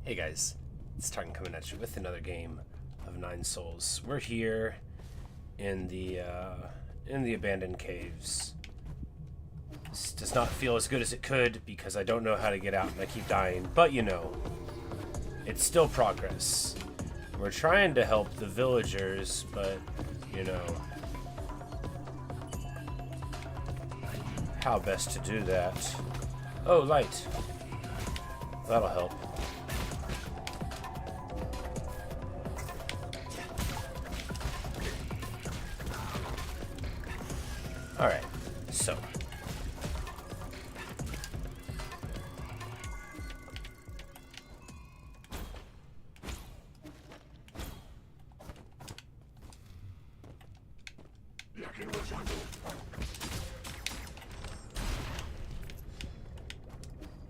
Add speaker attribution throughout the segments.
Speaker 1: Hey guys, it's Tartan coming at you with another game of Nine Souls. We're here in the abandoned caves. This does not feel as good as it could because I don't know how to get out and I keep dying. But you know, it's still progress. We're trying to help the villagers, but you know, how best to do that? Oh, light. That'll help. Alright, so.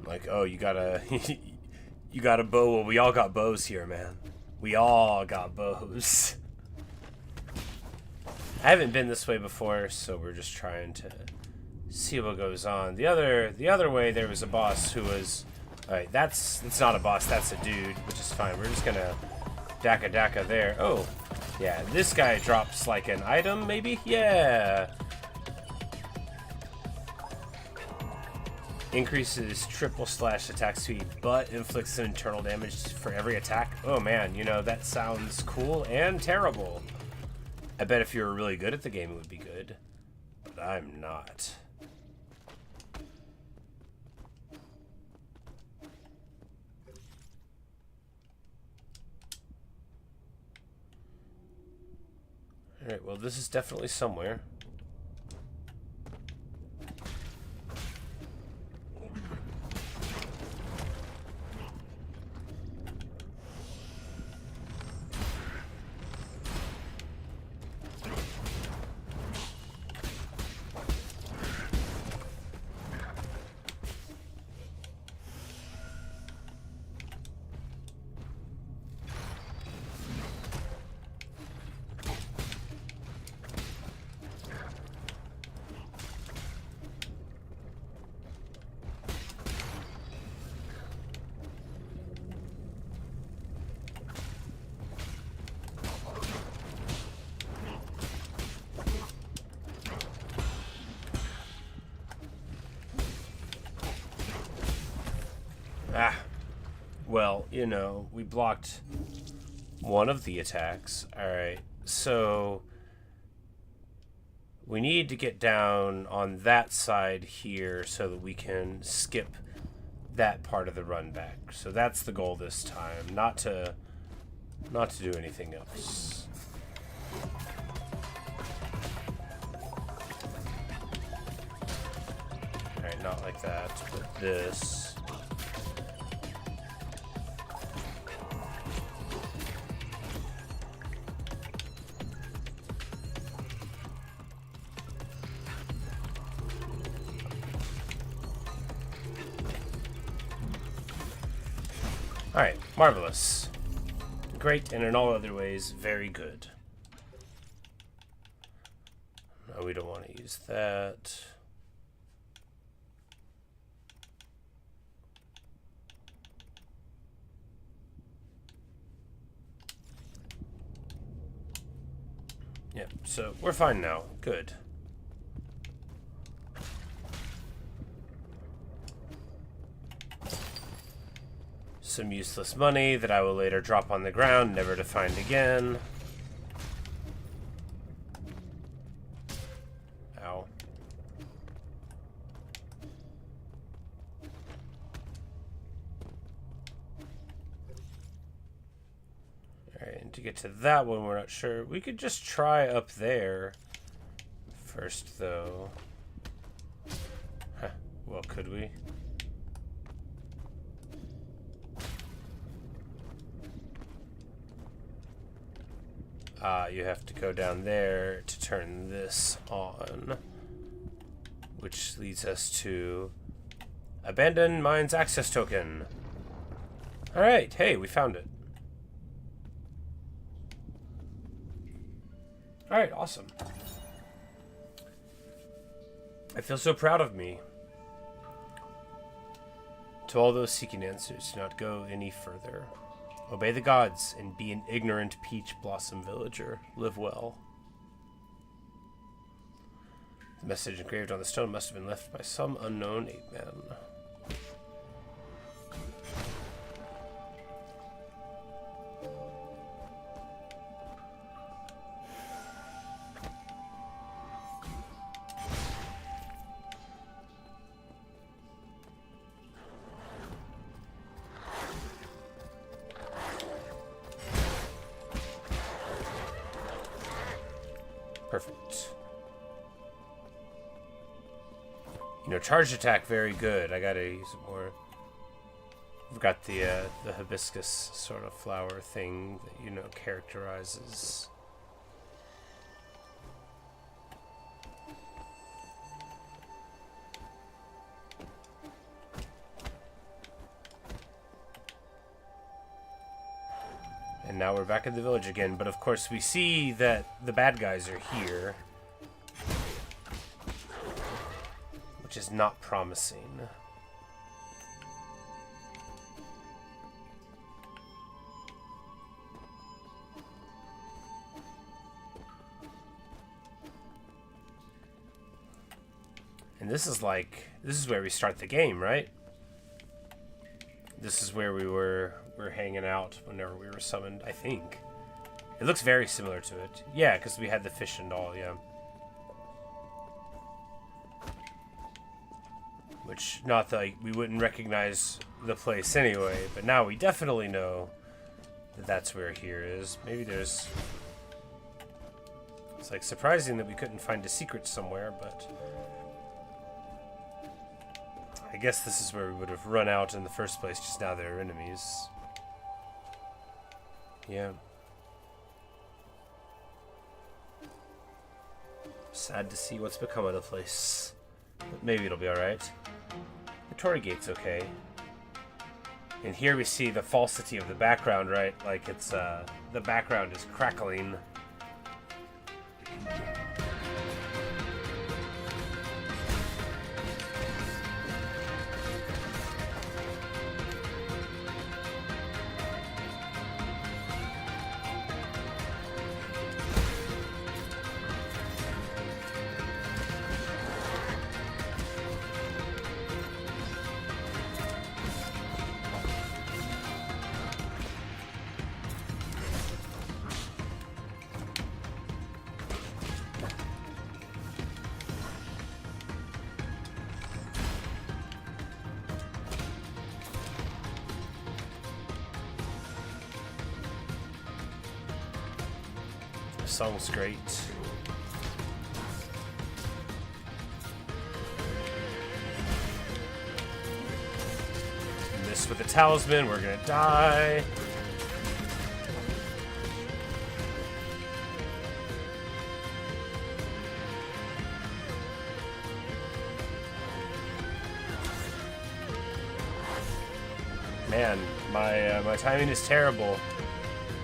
Speaker 1: Like, oh, you got a you got a bow. Well, we all got bows here, man. We all got bows. I haven't been this way before, so we're just trying to see what goes on. The other way, there was a boss who was... Alright, that's not a boss, that's a dude, which is fine. We're just gonna daka there. Oh, yeah, this guy drops like an item, maybe? Yeah! Increases triple slash attack speed, but inflicts some internal damage for every attack. Oh man, you know, that sounds cool and terrible. I bet if you were really good at the game, it would be good. But I'm not. Alright, well, this is definitely somewhere. Ah, well, you know, we blocked one of the attacks. Alright, so we need to get down on that side here so that we can skip that part of the run back. So that's the goal this time, not to do anything else. Alright, not like that, but this. Alright, marvelous. Great, and in all other ways, very good. No, we don't want to use that. Yep, so we're fine now. Good. Some useless money that I will later drop on the ground, never to find again. Ow. Alright, and to get to that one, we're not sure. We could just try up there first, though. Huh. Well, could we? You have to go down there to turn this on, which leads us to Abandoned Mines Access Token. Alright, hey, we found it. Alright, awesome. I feel so proud of me. To all those seeking answers, do not go any further. Obey the gods and be an ignorant peach blossom villager. Live well. The message engraved on the stone must have been left by some unknown ape-man. Perfect. You know, charged attack, very good. I gotta use it more. I've got the hibiscus sort of flower thing that, you know, characterizes. And now we're back in the village again, but of course we see that the bad guys are here. Which is not promising. And this is where we start the game, right? This is where we're hanging out whenever we were summoned, I think. It looks very similar to it. Yeah, because we had the fish and all, yeah. Which, not that we wouldn't recognize the place anyway, but now we definitely know that that's where here is. Maybe there's... It's like surprising that we couldn't find a secret somewhere, but... I guess this is where we would have run out in the first place, just now they're enemies. Yeah. Sad to see what's become of the place. But maybe it'll be alright. The Torii Gate's okay. And here we see the falsity of the background, right? Like it's, the background is crackling. Song's great. Miss with the talisman, we're gonna die. Man, my timing is terrible.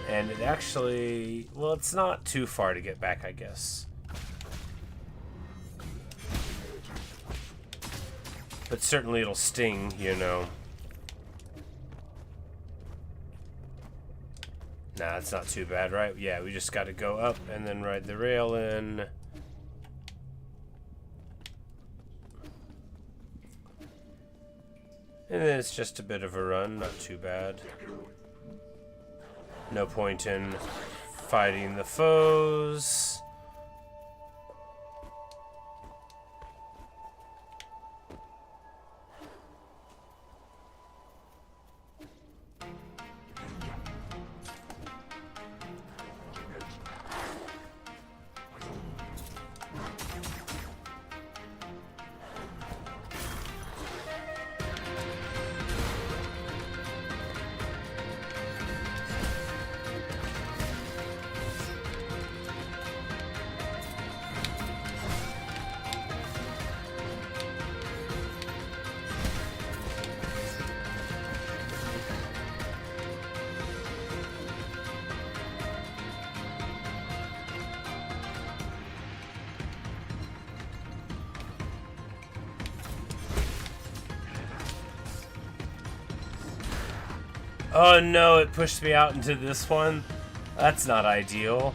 Speaker 1: And it actually, well, it's not too far to get back, I guess. But certainly it'll sting, you know. Nah, it's not too bad, right? Yeah, we just gotta go up and then ride the rail in. And then it's just a bit of a run, not too bad. No point in fighting the foes. Oh no, it pushed me out into this one. That's not ideal.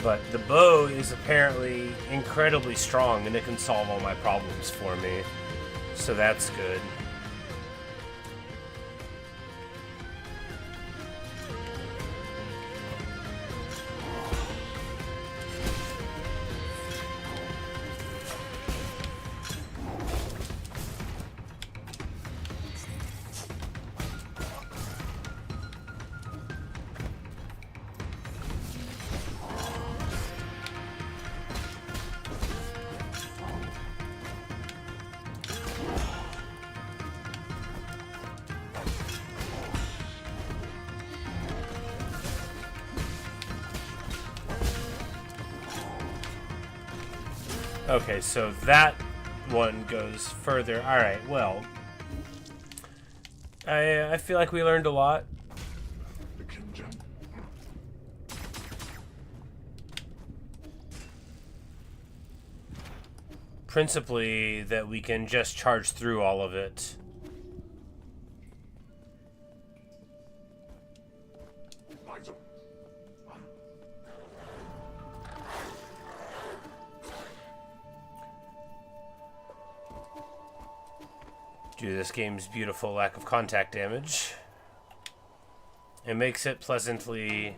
Speaker 1: But the bow is apparently incredibly strong and it can solve all my problems for me. So that's good. Okay, so that one goes further. Alright, well. I feel like we learned a lot. Principally, that we can just charge through all of it. Due to this game's beautiful lack of contact damage, it makes it pleasantly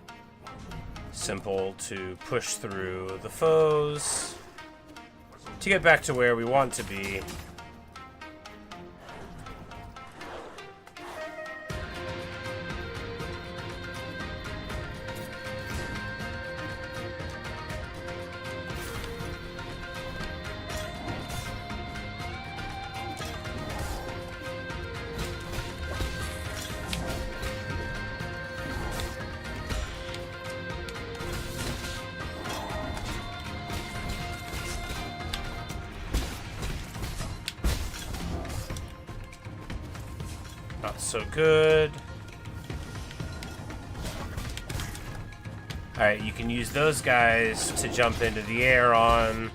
Speaker 1: simple to push through the foes to get back to where we want to be. Not so good. Alright, you can use those guys to jump into the air on.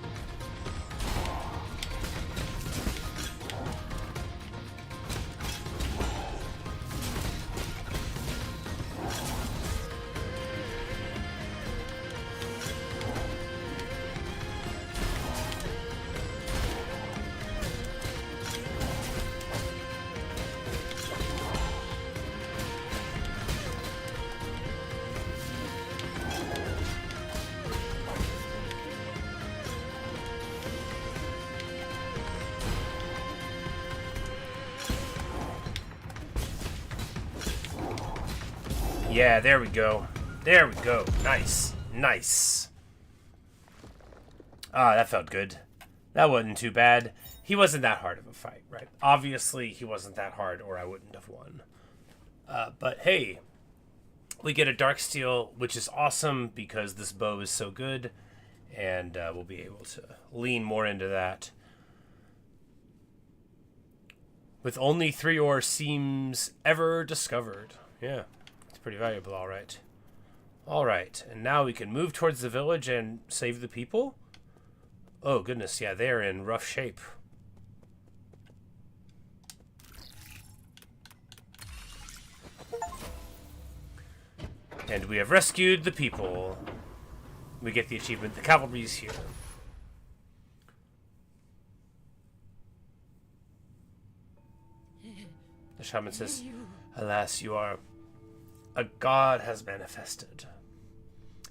Speaker 1: Yeah, there we go. There we go. Nice. Nice. Ah, that felt good. That wasn't too bad. He wasn't that hard of a fight, right? Obviously, he wasn't that hard or I wouldn't have won. But hey, we get a Darksteel, which is awesome because this bow is so good. And we'll be able to lean more into that. With only 3 ore seams ever discovered. Yeah. Pretty valuable, all right. All right, and now we can move towards the village and save the people. Oh, goodness, yeah, they're in rough shape. And we have rescued the people. We get the achievement. The cavalry's here. The shaman says, alas, you are... A god has manifested.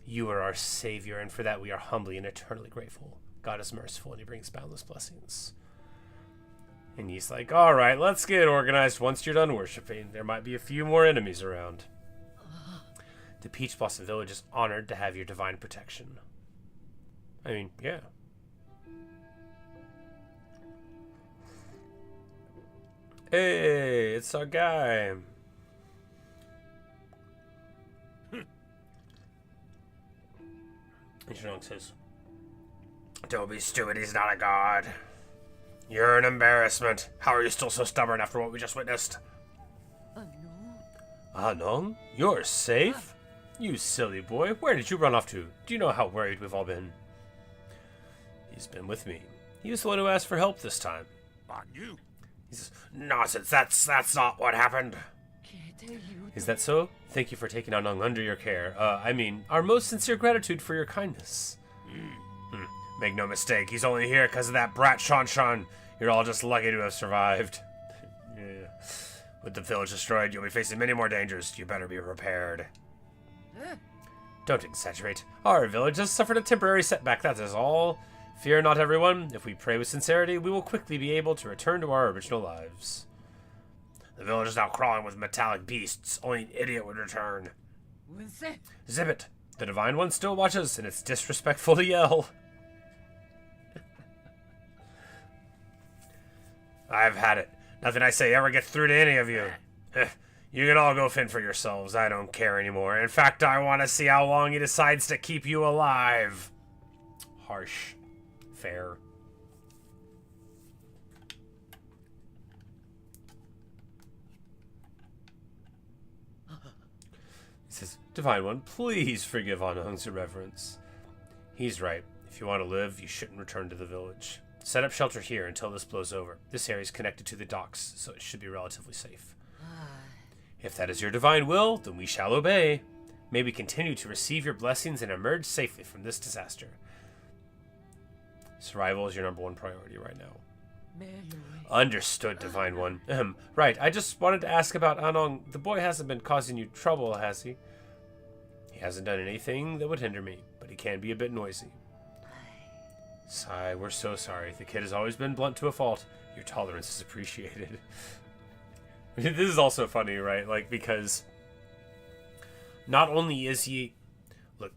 Speaker 1: You are our savior, and for that we are humbly and eternally grateful. God is merciful, and he brings boundless blessings. And he's like, all right, let's get organized once you're done worshiping. There might be a few more enemies around. The Peach Blossom Village is honored to have your divine protection. I mean, yeah. Hey, it's our guy. And Shenong says, don't be stupid, he's not a god. You're an embarrassment. How are you still so stubborn after what we just witnessed? Anong, you're safe? You silly boy, where did you run off to? Do you know how worried we've all been? He's been with me. He was the one who asked for help this time.
Speaker 2: On you.
Speaker 1: He says, nonsense, that's not what happened. Is that so? Thank you for taking Anong under your care. Our most sincere gratitude for your kindness. Make no mistake, he's only here because of that brat Shan. You're all just lucky to have survived. Yeah. With the village destroyed, you'll be facing many more dangers. You better be prepared. Don't exaggerate. Our village has suffered a temporary setback, that is all. Fear not, everyone. If we pray with sincerity, we will quickly be able to return to our original lives. The village is now crawling with metallic beasts. Only an idiot would return. Zip it. The Divine One still watches, and it's disrespectful to yell. I've had it. Nothing I say ever gets through to any of you. You can all go fend for yourselves. I don't care anymore. In fact, I want to see how long he decides to keep you alive. Harsh. Fair. He says, Divine One, please forgive Anung's irreverence. He's right. If you want to live, you shouldn't return to the village. Set up shelter here until this blows over. This area is connected to the docks, so it should be relatively safe. If that is your divine will, then we shall obey. May we continue to receive your blessings and emerge safely from this disaster. Survival is your #1 priority right now. Understood, Divine One. Right, I just wanted to ask about Anong. The boy hasn't been causing you trouble, has he? He hasn't done anything that would hinder me, but he can be a bit noisy. Sigh, we're so sorry. The kid has always been blunt to a fault. Your tolerance is appreciated. This is also funny, right? Like, because not only is he... Look,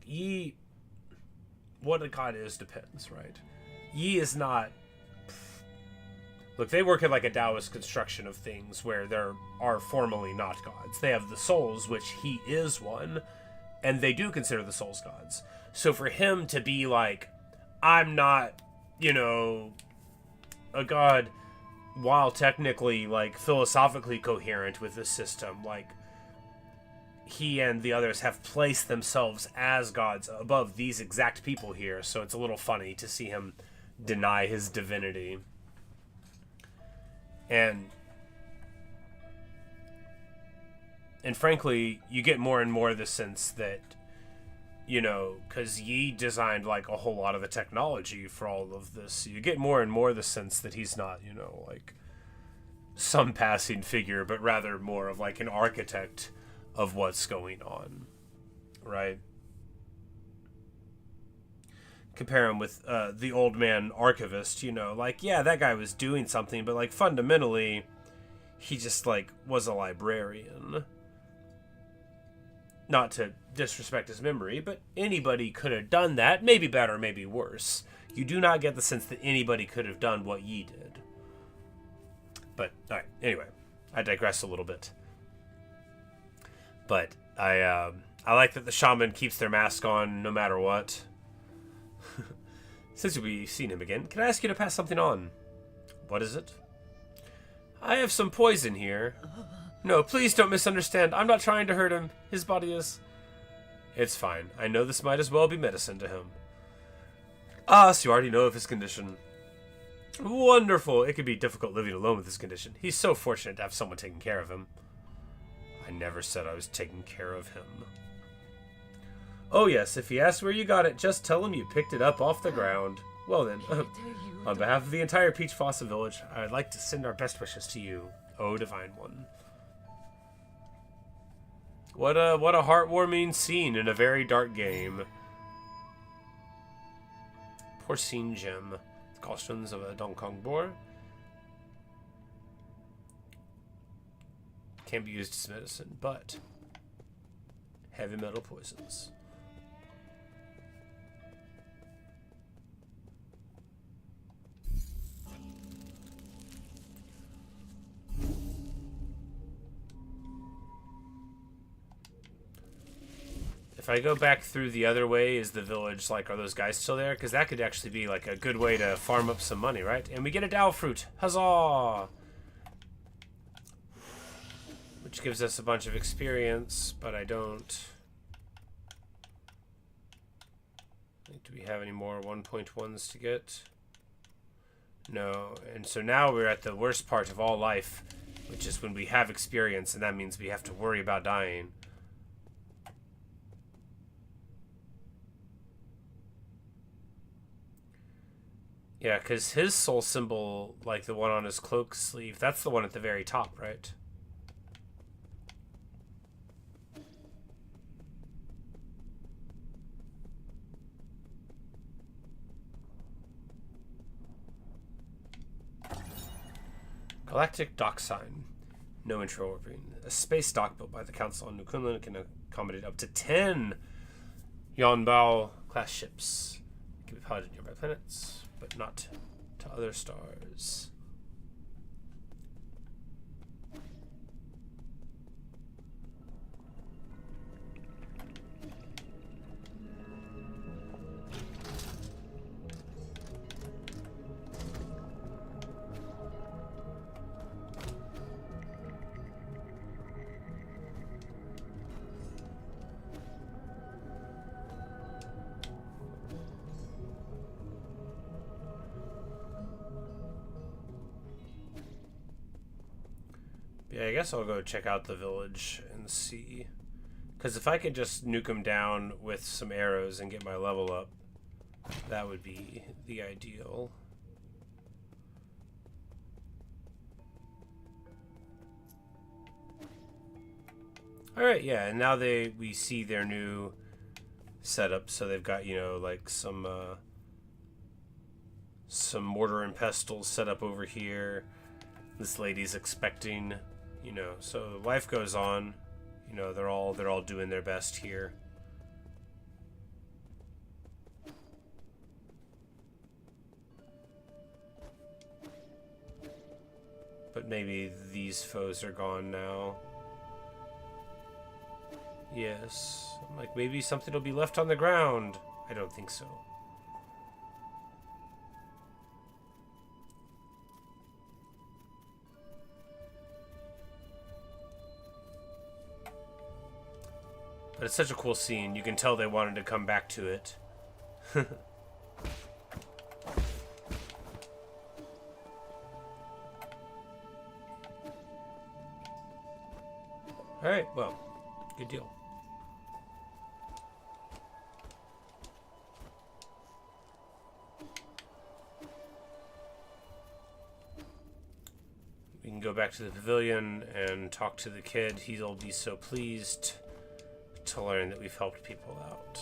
Speaker 1: what a god is depends, right? Yi is not... Look, they work in like a Taoist construction of things where there are formally not gods. They have the souls, which he is one, and they do consider the souls gods. So for him to be like, I'm not, a god, while technically, like, philosophically coherent with the system, like, he and the others have placed themselves as gods above these exact people here, so it's a little funny to see him deny his divinity. And frankly, you get more and more the sense that, because Yi designed, like, a whole lot of the technology for all of this, you get more and more the sense that he's not, like, some passing figure, but rather more of, like, an architect of what's going on, right? Compare him with the old man archivist, like, yeah, that guy was doing something, but, like, fundamentally, he just, like, was a librarian. Not to disrespect his memory, but anybody could have done that, maybe better, maybe worse. You do not get the sense that anybody could have done what Yi did. But, alright, anyway, I digress a little bit. But I like that the shaman keeps their mask on no matter what. Since we've seen him again, can I ask you to pass something on? What is it? I have some poison here. No, please don't misunderstand. I'm not trying to hurt him. His body is... It's fine. I know this might as well be medicine to him. Ah, so you already know of his condition. Wonderful. It could be difficult living alone with this condition. He's so fortunate to have someone taking care of him. I never said I was taking care of him. Oh yes, if he asks where you got it, just tell him you picked it up off the ground. Well then, on behalf of the entire Peach Fossa village, I'd like to send our best wishes to you, O Divine One. What a heartwarming scene in a very dark game. Porcine gem. Costumes of a Dongkong boar. Can be used as medicine, but heavy metal poisons. If I go back through the other way, is the village, like, are those guys still there? Because that could actually be, like, a good way to farm up some money, right? And we get a Dao fruit. Huzzah! which gives us a bunch of experience, but I don't... Do we have any more 1.1s to get? No. And so now we're at the worst part of all life, which is when we have experience, and that means we have to worry about dying. Yeah, because his soul symbol, like the one on his cloak sleeve, that's the one at the very top, right? Galactic dock sign. No intro orbing. A space dock built by the Council on New Kunlun can accommodate up to 10 Yonbao class ships. It can be piloted nearby planets, but not to other stars. Yeah, I guess I'll go check out the village and see. Because if I could just nuke them down with some arrows and get my level up, that would be the ideal. Alright, yeah, and now we see their new setup. So they've got, you know, like some mortar and pestle set up over here. This lady's expecting... You know, so life goes on. You know, they're all doing their best here. But maybe these foes are gone now. Yes. I'm like, maybe something will be left on the ground. I don't think so. But it's such a cool scene. You can tell they wanted to come back to it. Alright, well, good deal. We can go back to the pavilion and talk to the kid. He'll be so pleased to learn that we've helped people out.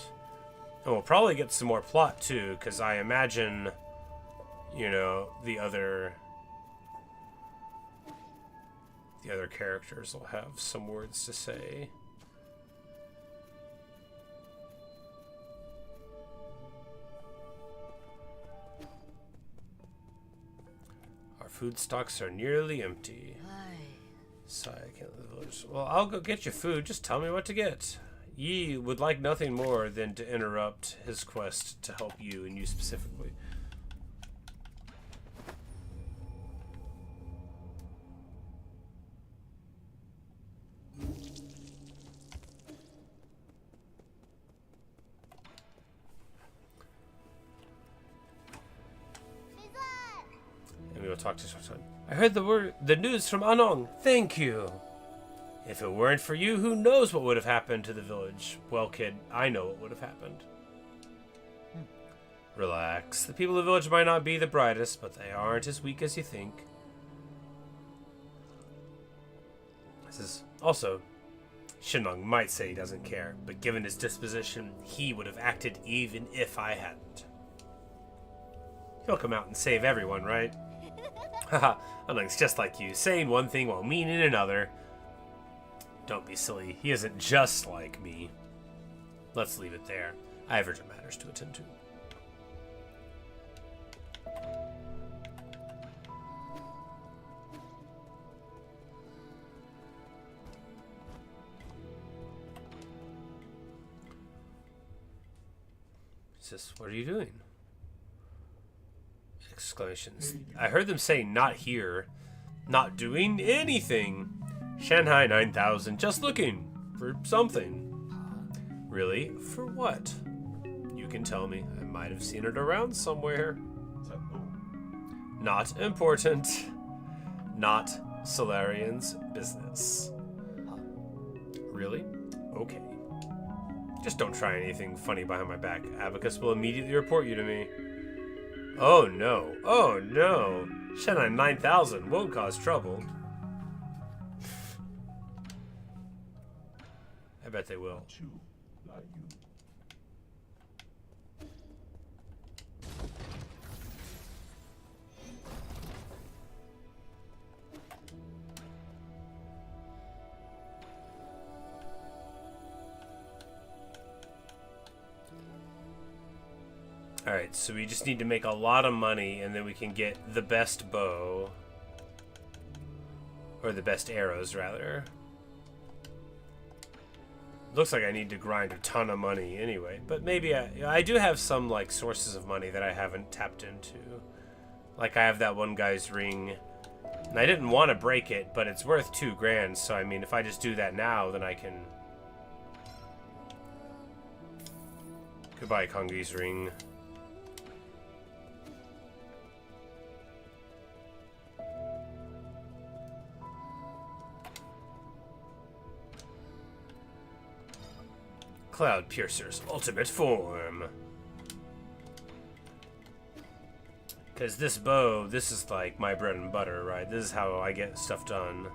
Speaker 1: And we'll probably get some more plot too, because I imagine, you know, the other characters will have some words to say. Our food stocks are nearly empty. Sigh, I can't leave the village. Well, I'll go get you food. Just tell me what to get. Yi would like nothing more than to interrupt his quest to help you, and you specifically. And we will talk to Shortun. I heard the news from Anong. Thank you. If it weren't for you, who knows what would have happened to the village? Well, kid, I know what would have happened. Relax. The people of the village might not be the brightest, but they aren't as weak as you think. This is also, Shinlong might say he doesn't care, but given his disposition, he would have acted even if I hadn't. He'll come out and save everyone, right? Haha, Anung's just like you, saying one thing while meaning another. Don't be silly. He isn't just like me. Let's leave it there. I have urgent matters to attend to. Sis, what are you doing? Exclamations. I heard them say not here. Not doing anything. Shanghai 9000, just looking for something. Really? For what? You can tell me. I might have seen it around somewhere. Not important. Not Solarian's business. Really? Okay. Just don't try anything funny behind my back. Abacus will immediately report you to me. Oh no. Oh no. Shanghai 9000 won't cause trouble. I bet they will. Alright, so we just need to make a lot of money and then we can get the best bow. Or the best arrows, rather. Looks like I need to grind a ton of money anyway. But maybe I do have some, like, sources of money that I haven't tapped into. Like, I have that one guy's ring. And I didn't want to break it, but it's worth 2 grand. So, I mean, if I just do that now, then I can... Goodbye, Kongi's ring. Cloud Piercer's ultimate form. Because this bow, this is like my bread and butter, right? This is how I get stuff done.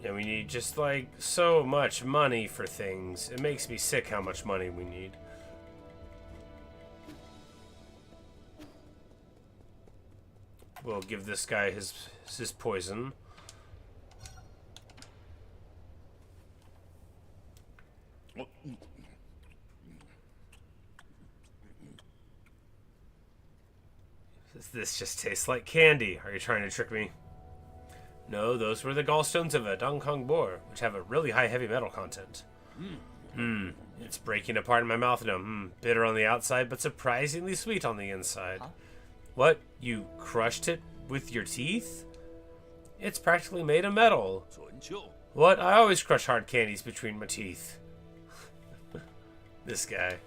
Speaker 1: Yeah, we need just like so much money for things. It makes me sick how much money we need. We'll give this guy his poison. This just tastes like candy. Are you trying to trick me? No, those were the gallstones of a Dongkong boar, which have a really high heavy metal content. It's breaking apart in my mouth now. Bitter on the outside, but surprisingly sweet on the inside. Huh? What? You crushed it with your teeth? It's practically made of metal. What? I always crush hard candies between my teeth. This guy.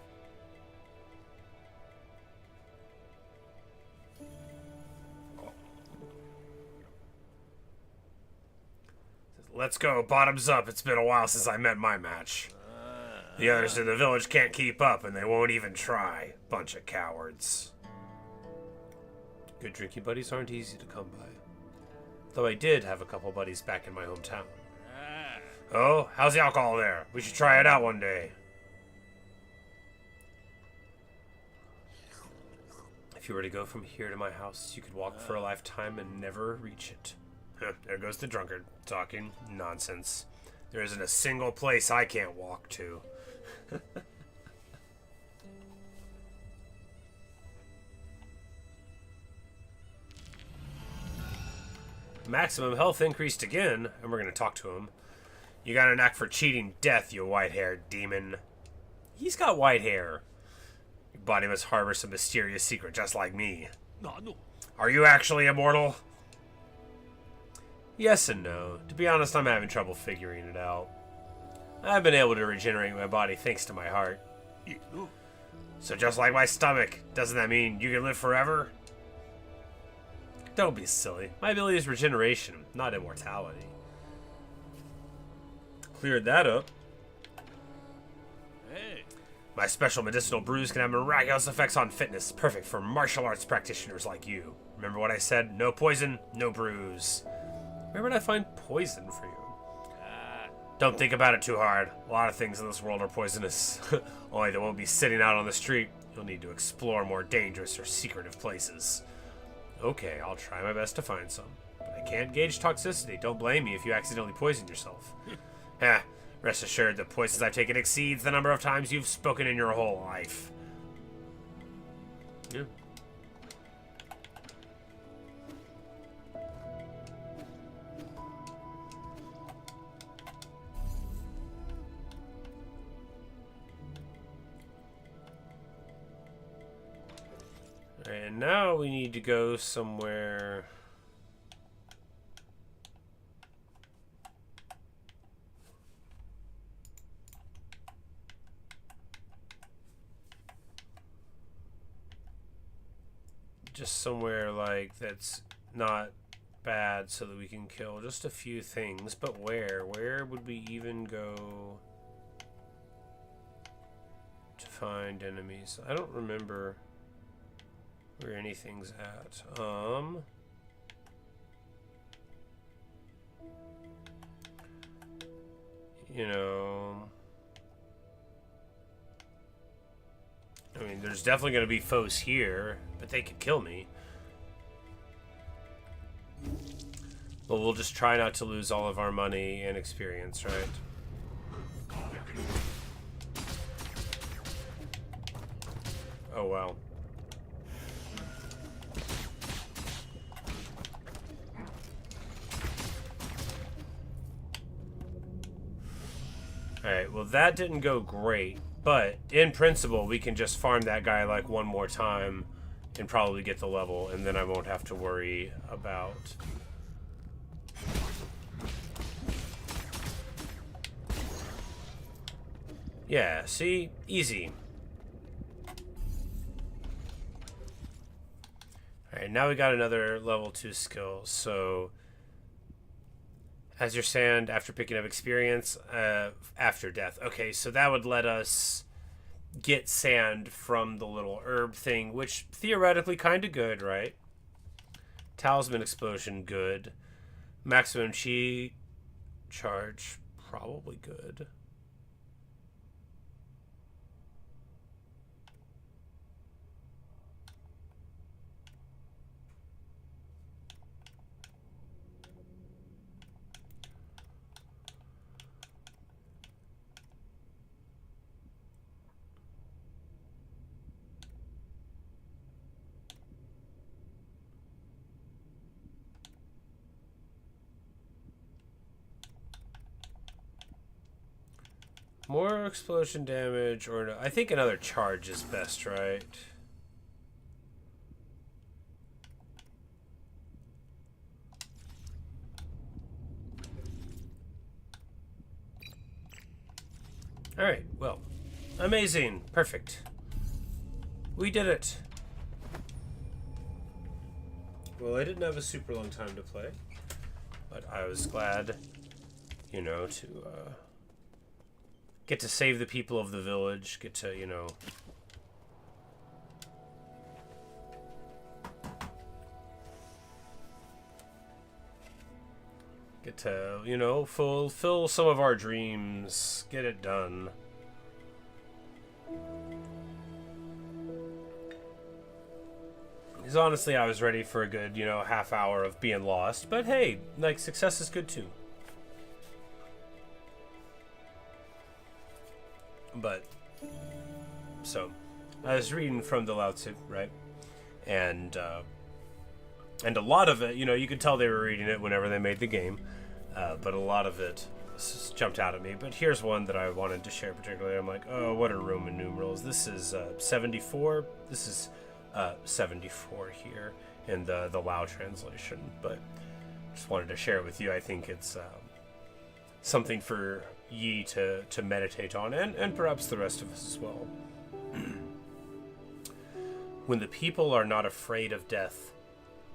Speaker 1: Let's go, bottoms up. It's been a while since I met my match. The others in the village can't keep up, and they won't even try. Bunch of cowards. Good drinking buddies aren't easy to come by. Though I did have a couple buddies back in my hometown. Oh, how's the alcohol there? We should try it out one day. If you were to go from here to my house, you could walk for a lifetime and never reach it. There goes the drunkard, talking nonsense. There isn't a single place I can't walk to. Maximum health increased again, and we're going to talk to him. You got a knack for cheating death, you white-haired demon. He's got white hair. Your body must harbor some mysterious secret, just like me. No. Are you actually immortal? Yes and no. To be honest, I'm having trouble figuring it out. I've been able to regenerate my body thanks to my heart. So just like my stomach, doesn't that mean you can live forever? Don't be silly. My ability is regeneration, not immortality. Cleared that up. Hey. My special medicinal brews can have miraculous effects on fitness, perfect for martial arts practitioners like you. Remember what I said? No poison, no brews. Where would I find poison for you? Don't think about it too hard. A lot of things in this world are poisonous. Only they won't be sitting out on the street. You'll need to explore more dangerous or secretive places. Okay, I'll try my best to find some. But I can't gauge toxicity. Don't blame me if you accidentally poison yourself. Rest assured, the poisons I've taken exceeds the number of times you've spoken in your whole life. Yeah. And now we need to go somewhere. just somewhere like that's not bad so that we can kill just a few things. But where would we even go to find enemies? I don't remember where anything's at. You know, I mean, there's definitely going to be foes here, but they could kill me. Well, we'll just try not to lose all of our money and experience, right? Oh, wow. Alright, well that didn't go great, but in principle we can just farm that guy like one more time and probably get the level, and then I won't have to worry about... Yeah, see? Easy. Alright, now we got another level 2 skill, so... As your sand after picking up experience after death. Okay, so that would let us get sand from the little herb thing, which theoretically kind of good, right? Talisman explosion, good. Maximum chi charge, probably good. More explosion damage, or no, I think another charge is best, right? Alright, well, amazing, perfect. We did it. Well, I didn't have a super long time to play, but I was glad, you know, to get to save the people of the village, get to, you know... Get to, you know, fulfill some of our dreams, get it done. Because honestly, I was ready for a good, you know, half hour of being lost, but hey, like, success is good too. But, so, I was reading from the Lao Tzu, right? And a lot of it, you know, you could tell they were reading it whenever they made the game, but a lot of it jumped out at me. But here's one that I wanted to share particularly. I'm like, oh, what are Roman numerals? This is 74. This is 74 here in the Lao translation, but just wanted to share it with you. I think it's something for ye to meditate on, and perhaps the rest of us as well. When the people are not afraid of death,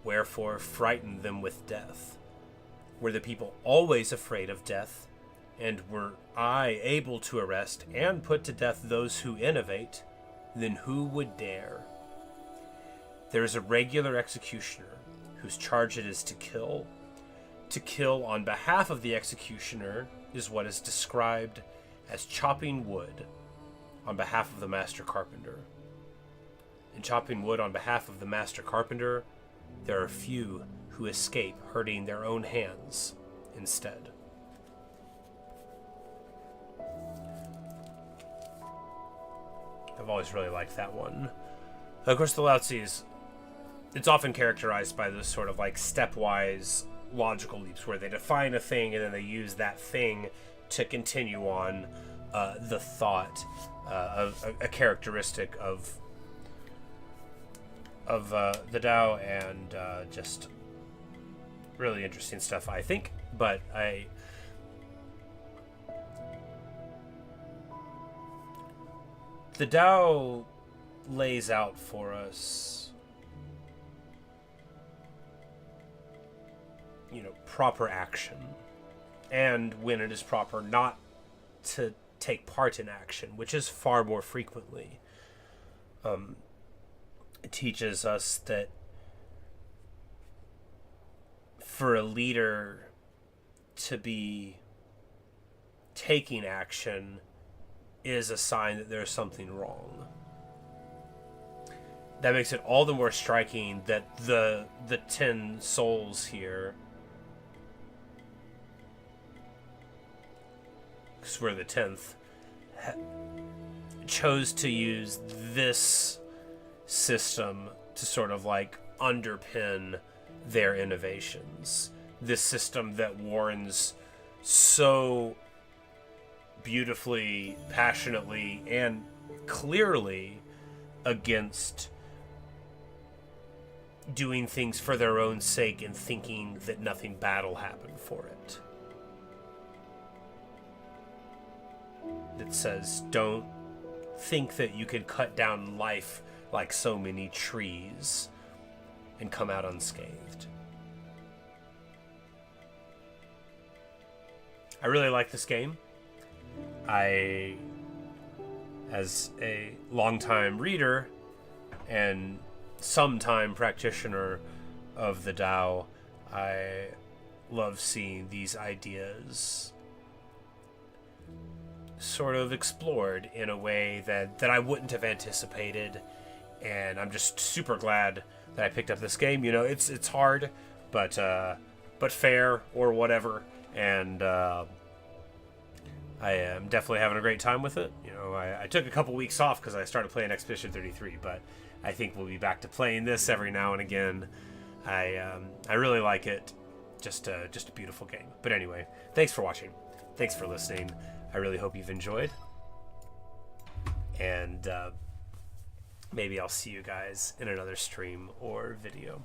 Speaker 1: wherefore frighten them with death? Were the people always afraid of death, and were I able to arrest and put to death those who innovate, then who would dare? There is a regular executioner, whose charge it is to kill. To kill on behalf of the executioner is what is described as chopping wood on behalf of the master carpenter. In chopping wood on behalf of the master carpenter, there are few who escape hurting their own hands instead. I've always really liked that one. Of course, the Lao Tzu it's often characterized by this sort of like stepwise logical leaps where they define a thing and then they use that thing to continue on the thought of a characteristic of the Tao, and just really interesting stuff, I think. But the Tao lays out for us proper action, and when it is proper not to take part in action, which is far more frequently. It teaches us that for a leader to be taking action is a sign that there's something wrong. That makes it all the more striking that the 10 souls here, because we're the 10th, chose to use this system to sort of like underpin their innovations. This system that warns so beautifully, passionately, and clearly against doing things for their own sake and thinking that nothing bad will happen for it. That says, don't think that you can cut down life like so many trees and come out unscathed. I really like this game. I, as a longtime reader and sometime practitioner of the Tao, I love seeing these ideas sort of explored in a way that I wouldn't have anticipated, and I'm just super glad that I picked up this game. It's hard, but fair or whatever, and I am definitely having a great time with it. I took a couple weeks off because I started playing Expedition 33, but I think we'll be back to playing this every now and again. I really like it. Just a beautiful game. But anyway, thanks for watching. Thanks for listening. I really hope you've enjoyed. And maybe I'll see you guys in another stream or video.